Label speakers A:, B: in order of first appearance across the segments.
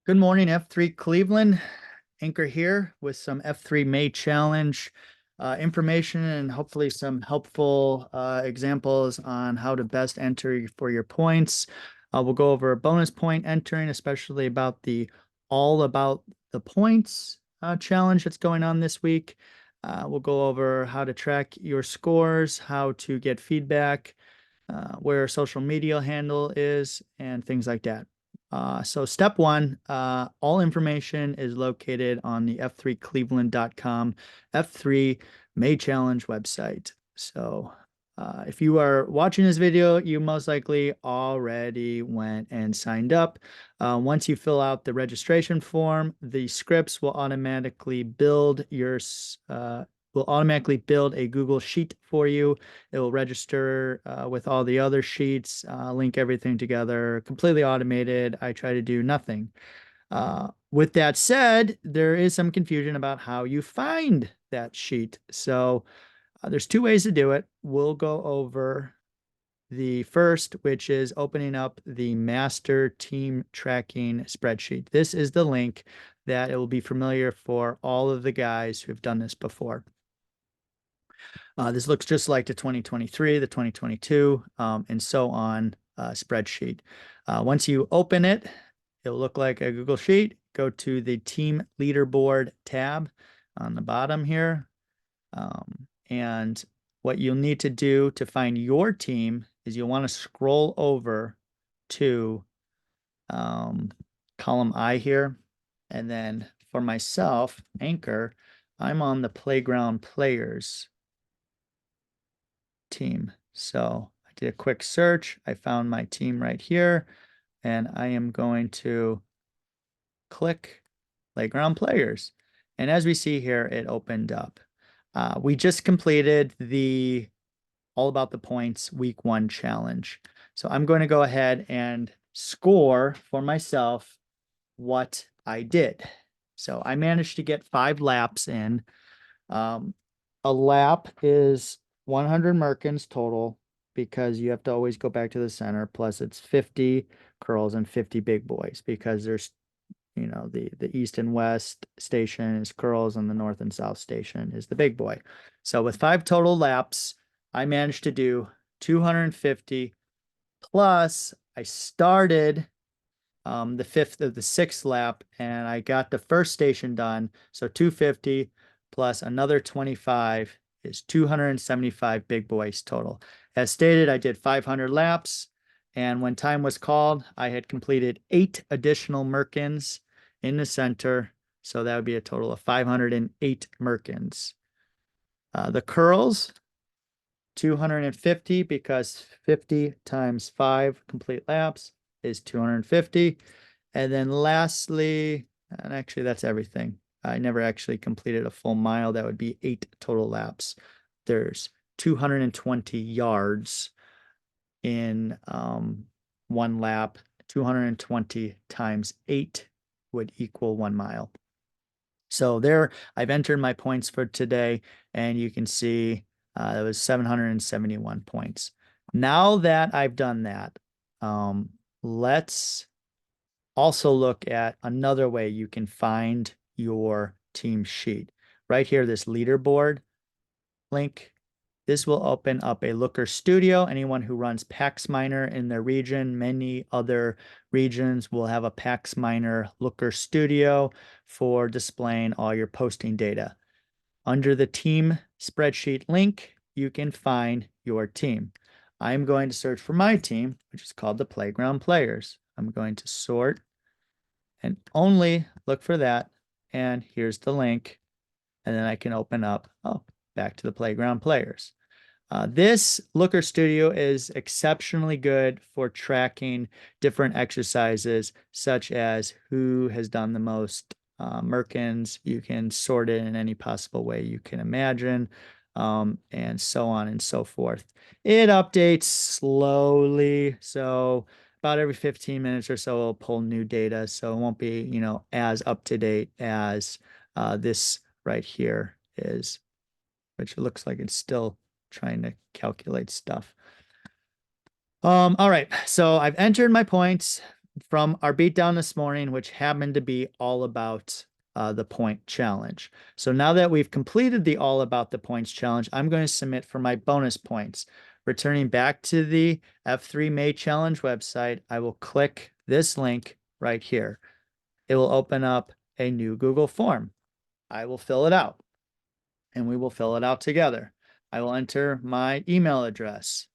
A: Good morning, F3 Cleveland. Anchor here with some F3 May Challenge information and hopefully some helpful examples on how to best enter for your points. We'll go over bonus point entering, especially about the All About the Points challenge that's going on this week. We'll go over how to track your scores, how to get feedback, where a social media handle is, and things like that. So step one, all information is located on the f3cleveland.com F3 May Challenge website. So if you are watching this video, you most likely already went and signed up. Once you fill out the registration form, the scripts will automatically build a Google Sheet for you. It will register with all the other sheets, link everything together, completely automated. I try to do nothing. With that said, there is some confusion about how you find that sheet. So there's two ways to do it. We'll go over the first, which is opening up the master team tracking spreadsheet. This is the link that it will be familiar for all of the guys who've done this before. This looks just like the 2023, the 2022, and so on spreadsheet. Once you open it, it'll look like a Google Sheet. Go to the Team Leaderboard tab on the bottom here. And what you'll need to do to find your team is you'll want to scroll over to column I here. And then for myself, Anchor, I'm on the Playground Players team. So I did a quick search. I found my team right here, and I am going to click Playground Players. And as we see here, it opened up. We just completed the All About the Points Week 1 challenge. So I'm going to go ahead and score for myself what I did. So I managed to get 5 laps in. A lap is 100 Merkins total because you have to always go back to the center. Plus it's 50 curls and 50 big boys because there's, the east and west station is curls and the north and south station is the big boy. So with 5 total laps, I managed to do 250 plus I started the 5th of the 6th lap and I got the first station done. So 250 plus another 25 is 275 big boys total. As stated, I did 500 laps, and when time was called, I had completed 8 additional Merkins in the center, so that would be a total of 508 Merkins. The curls, 250 because 50 times 5 complete laps is 250. And then lastly, and actually that's everything. I never actually completed a full mile. That would be 8 total laps. There's 220 yards in 1 lap. 220 times 8 would equal 1 mile. So there, I've entered my points for today, and you can see that was 771 points. Now that I've done that, let's also look at another way you can find your team sheet. Right here, this leaderboard link. This will open up a Looker Studio. Anyone who runs PaxMiner in their region, many other regions will have a PaxMiner Looker Studio for displaying all your posting data. Under the team spreadsheet link, you can find your team. I'm going to search for my team, which is called the Playground Players. I'm going to sort and only look for that. And here's the link. And then I can open up, back to the Playground Players. This Looker Studio is exceptionally good for tracking different exercises, such as who has done the most Merkins. You can sort it in any possible way you can imagine, and so on and so forth. It updates slowly, so about every 15 minutes or so, it'll pull new data, so it won't be, as up to date as this right here is, which it looks like it's still trying to calculate stuff. All right, so I've entered my points. from our beatdown this morning, which happened to be all about the point challenge. So now that we've completed the all about the points challenge, I'm going to submit for my bonus points. Returning back to the F3 May Challenge website, I will click this link right here. It will open up a new Google form. I will fill it out, and we will fill it out together. I will enter my email address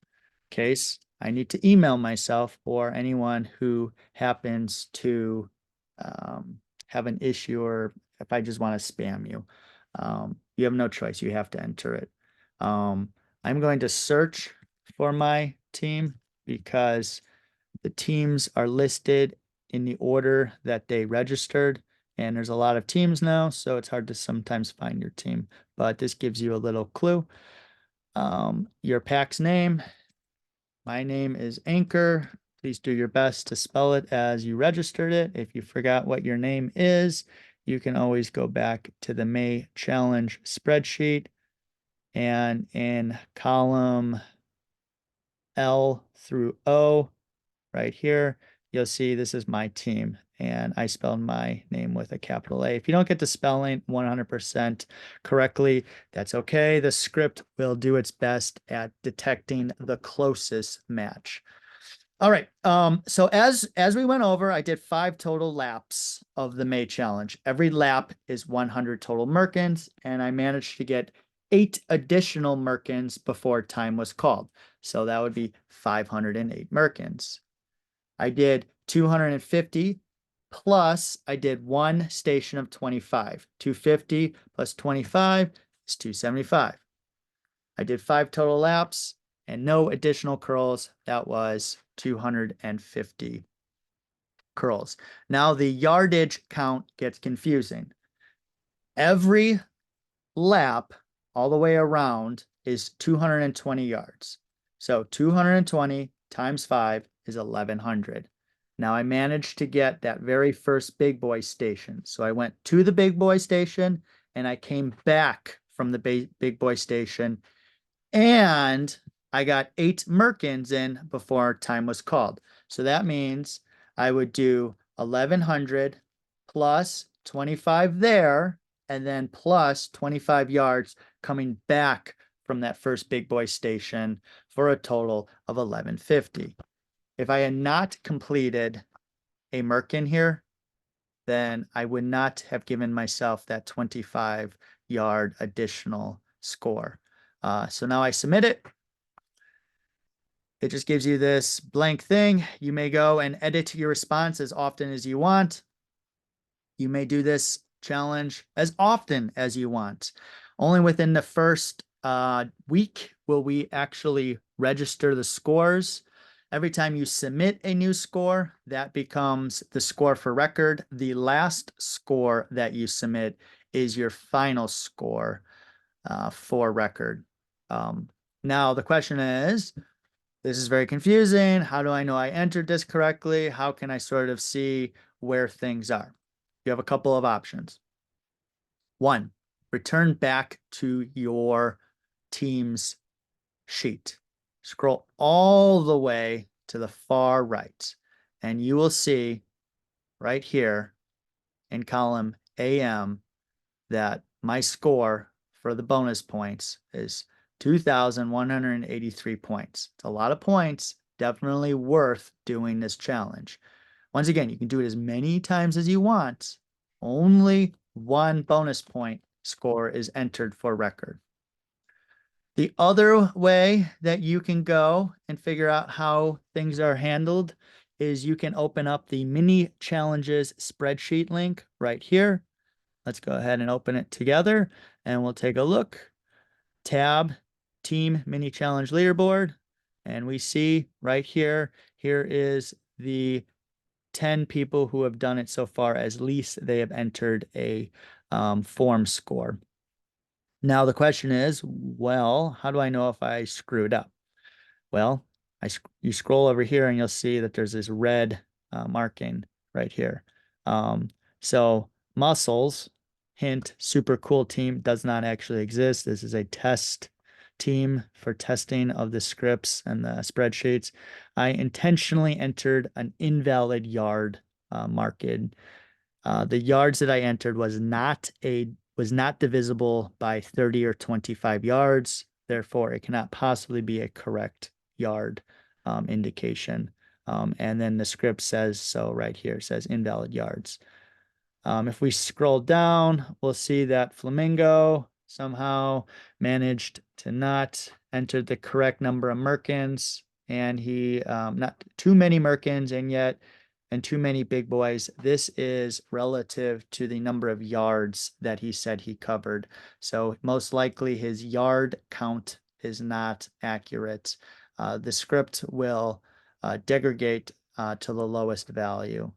A: in case I need to email myself or anyone who happens to have an issue, or if I just want to spam you. You have no choice. You have to enter it. I'm going to search for my team because the teams are listed in the order that they registered, and there's a lot of teams now, so it's hard to sometimes find your team, but this gives you a little clue. Your pack's name. My name is Anchor. Please do your best to spell it as you registered it. If you forgot what your name is, you can always go back to the May Challenge spreadsheet, and in column L through O right here, you'll see this is my team, and I spelled my name with a capital A. If you don't get the spelling 100% correctly, that's okay. The script will do its best at detecting the closest match. All right. So as we went over, I did 5 total laps of the May Challenge. Every lap is 100 total Merkins, and I managed to get 8 additional Merkins before time was called. So that would be 508 Merkins. I did 250 plus I did 1 station of 25. 250 plus 25 is 275. I did 5 total laps and no additional curls. That was 250 curls. Now the yardage count gets confusing. Every lap all the way around is 220 yards. So 220 times 5 is 1100. Now I managed to get that very first big boy station. So I went to the big boy station and I came back from the big boy station, and I got 8 Merkins in before time was called. So that means I would do 1100 plus 25 there, and then plus 25 yards coming back from that first big boy station for a total of 1150. If I had not completed a Merkin here, then I would not have given myself that 25-yard additional score. So now I submit it. It just gives you this blank thing. You may go and edit your response as often as you want. You may do this challenge as often as you want. Only within the first week will we actually register the scores. Every time you submit a new score, that becomes the score for record. The last score that you submit is your final score for record. Now the question is, this is very confusing. How do I know I entered this correctly? How can I sort of see where things are? You have a couple of options. 1, return back to your team's sheet. Scroll all the way to the far right, and you will see right here in column AM that my score for the bonus points is 2,183 points. It's a lot of points, definitely worth doing this challenge. Once again, you can do it as many times as you want. Only 1 bonus point score is entered for record. The other way that you can go and figure out how things are handled is you can open up the mini challenges spreadsheet link right here. Let's go ahead and open it together and we'll take a look. Tab, team mini challenge leaderboard. And we see right here, here is the 10 people who have done it so far. As least they have entered a form score. Now the question is, well, how do I know if I screwed up? Well, you scroll over here and you'll see that there's this red marking right here. So muscles, hint, super cool team does not actually exist. This is a test team for testing of the scripts and the spreadsheets, I intentionally entered an invalid yard marked. The yards that I entered was not divisible by 30 or 25 yards. Therefore, it cannot possibly be a correct yard indication. And then the script says so right here, it says invalid yards. If we scroll down, we'll see that Flamingo somehow managed to not enter the correct number of merkins, and he not too many merkins, and too many big boys. This is relative to the number of yards that he said he covered. So most likely his yard count is not accurate. The script will degrade to the lowest value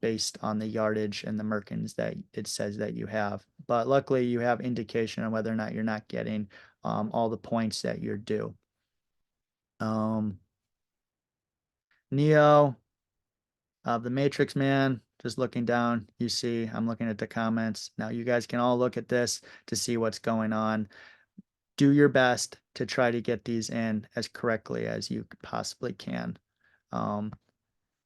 A: based on the yardage and the merkins that it says that you have. But luckily you have indication on whether or not you're not getting all the points that you're due. Neo, the Matrix Man, just looking down, you see I'm looking at the comments. Now you guys can all look at this to see what's going on. Do your best to try to get these in as correctly as you possibly can.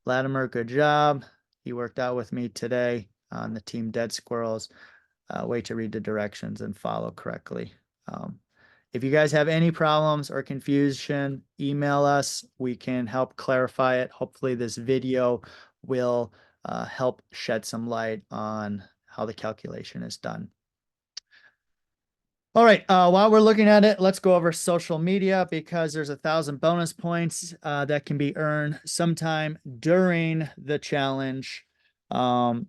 A: Latimer, good job. He worked out with me today on the team Dead Squirrels. Wait to read the directions and follow correctly. If you guys have any problems or confusion, email us. We can help clarify it. Hopefully this video will help shed some light on how the calculation is done. All right, while we're looking at it, let's go over social media because there's 1,000 bonus points that can be earned sometime during the challenge. The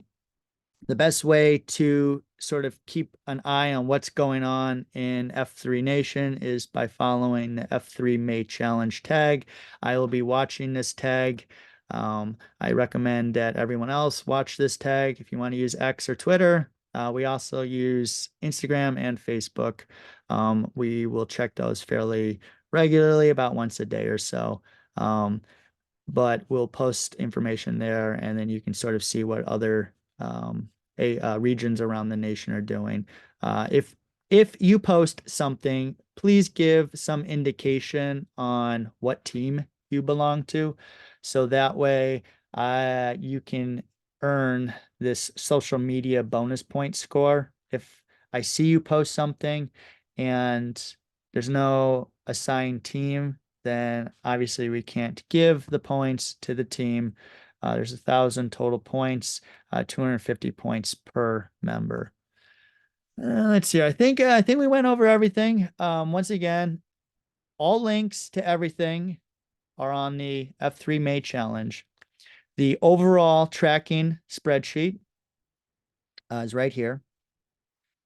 A: best way to sort of keep an eye on what's going on in F3 Nation is by following the F3 May Challenge tag. I will be watching this tag. I recommend that everyone else watch this tag if you want to use X or Twitter. We also use Instagram and Facebook. We will check those fairly regularly, about once a day or so. But we'll post information there, and then you can sort of see what other regions around the nation are doing. If you post something, please give some indication on what team you belong to, so that way you can earn this social media bonus point score. If I see you post something and there's no assigned team, then obviously we can't give the points to the team. There's 1,000 total points, 250 points per member. Let's see. I think we went over everything. Once again, all links to everything are on the F3 May Challenge. The overall tracking spreadsheet is right here.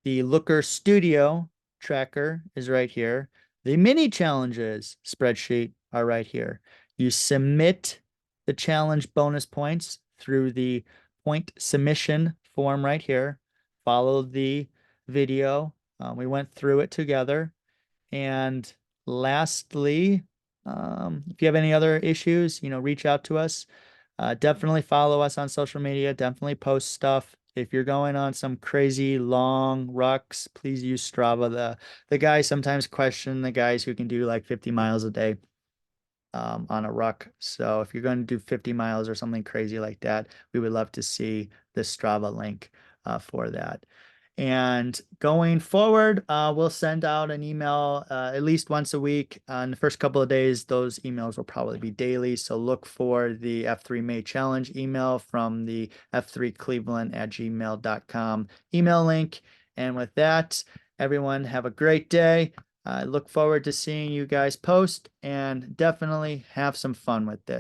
A: The Looker Studio tracker is right here. The mini challenges spreadsheet are right here. You submit the challenge bonus points through the point submission form right here. Follow the video. We went through it together. And lastly, if you have any other issues, reach out to us. Definitely follow us on social media. Definitely post stuff. If you're going on some crazy long rucks, please use Strava. The guys sometimes question the guys who can do like 50 miles a day on a ruck. So if you're going to do 50 miles or something crazy like that, we would love to see the Strava link for that. And going forward, we'll send out an email at least once a week. In the first couple of days, those emails will probably be daily. So look for the F3 May Challenge email from the f3cleveland@gmail.com email link. And with that, everyone have a great day. I look forward to seeing you guys post, and definitely have some fun with this.